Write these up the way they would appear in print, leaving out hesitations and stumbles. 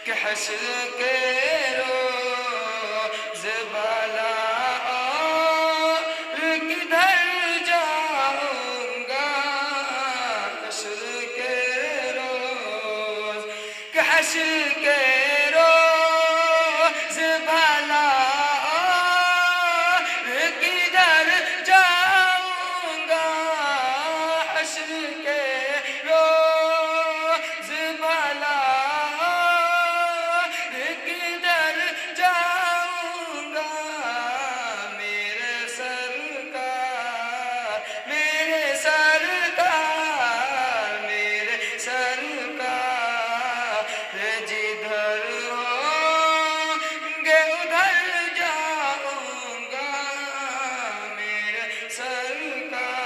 کہ حشر کے روز بالا اور کدھر جاؤں گا، حشر کے روز کہ حشر کے روز بالا اور کدھر جاؤں گا، حشر کے روز بالا کدھر جاؤں گا، میرے سرکار میرے سرکار میرے سرکار جدھر ہوں گے ادھر جاؤں گا، میرے سرکار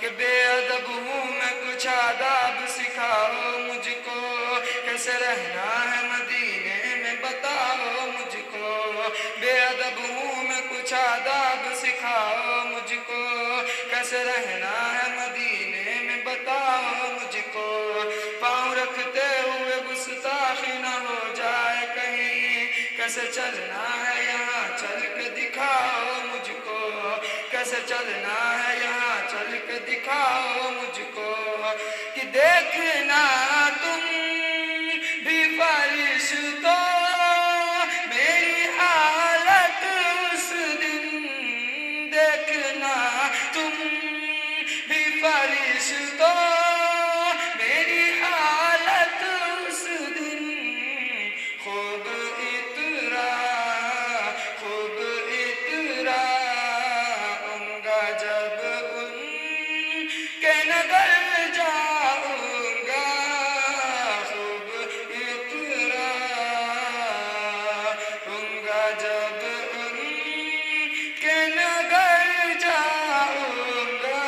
کہ بے ادب ہوں میں کچھ آداب سکھاؤ مجھ کو، کیسے رہنا ہے مدینے میں بتاؤ مجھ کو، بے ادب ہوں میں کچھ آداب سکھاؤ مجھ کو، کیسے رہنا ہے مدینے میں بتاؤ مجھ کو، پاؤں رکھتے ہوئے گستاخی نہ ہو جائے کہیں، کیسے چلنا ہے یہاں چل کے دکھاؤ مجھ کو، کیسے چلنا ہے یہاں چل کے دکھاؤ مجھ کو، کہ دیکھنا تم بھی فرشتوں میری حالت اس دن، دیکھنا تم بھی فرشتوں میری حالت اس دن، خوب اتراؤں گا جب ان کے نگر جاؤں گا، خوب اتراؤں گا جب ان کے نگر جاؤں گا،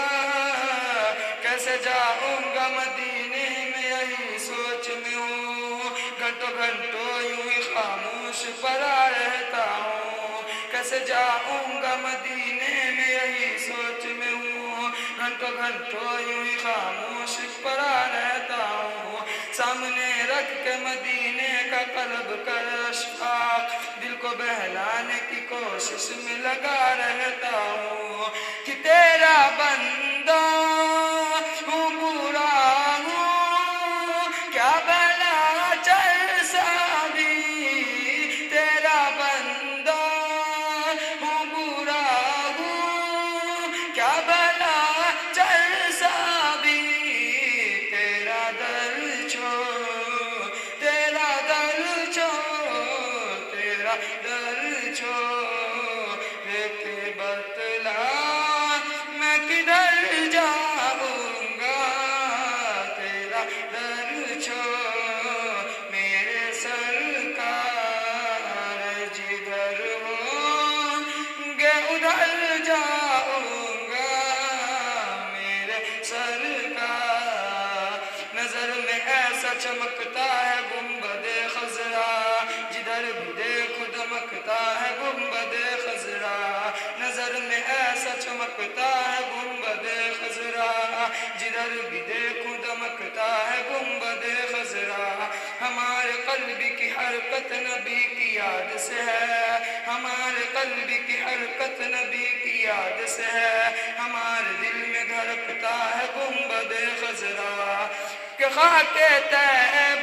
کیسے جاؤں گا مدینے میں یہی سوچ میں ہوں، گھنٹوں گھنٹوں یوں ہی خاموش پڑا رہتا ہوں، کیسے جاؤں گا مدینے میں یہی سوچ میں ہوں، گھنٹوں گھنٹوں یوں ہی خاموش پڑا رہتا ہوں، سامنے رکھ کے مدینے کا قلب کر اشفاق، دل کو بہلانے کی کوشش میں لگا رہتا ہوں، کہ تیرا بندہ ہوں برا ہوں کیا بلا چرسا بھی، تیرا بندہ ہوں برا ہوں کیا بلا چرسا بھی، تیرا در چھوڑ تیرا در چھوڑ تیرا در چھوڑ کے بتلا میں کدھر جاؤں گا، تیرا در چھوڑ میرے سرکار جدھر ہوں گے ادھر جاؤں گا، میرے سرکار نظر میں ایسا چمکتا ہے گنبد خضرا، جدھر بھی دیکھو دمکتا ہے گنبد خضرا، نظر میں ایسا چمکتا ہے گنبد خضرا، جدھر بھی دیکھو دمکتا ہے گنبد خضرا، ہمارے قلب کی حرکت نبی کی یاد سے ہے، ہمارے قلب کی حرکت نبی کی یاد سے ہے، ہمارے دل میں دھڑکتا ہے گنبد خضرا، کہ خاک طیبہ